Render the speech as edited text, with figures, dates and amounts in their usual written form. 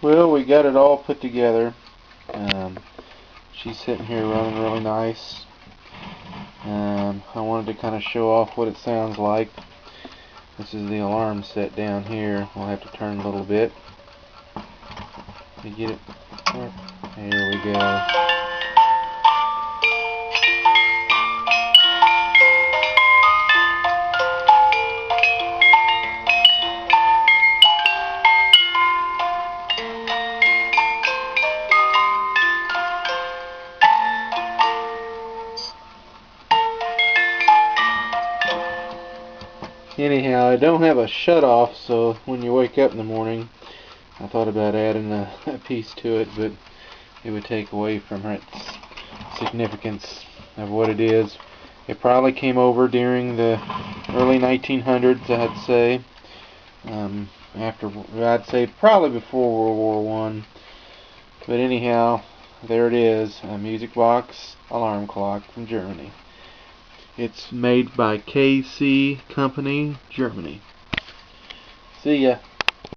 Well, we got it all put together. She's sitting here running really nice. I wanted to kind of show off what it sounds like. This is the alarm set down here. We'll have to turn a little bit to get it. There we go. Anyhow, I don't have a shut-off, so when you wake up in the morning, I thought about adding a piece to it, but it would take away from its significance of what it is. It probably came over during the early 1900s, I'd say. I'd say probably before World War I. But anyhow, there it is, a music box alarm clock from Germany. It's made by KC Company, Germany. See ya.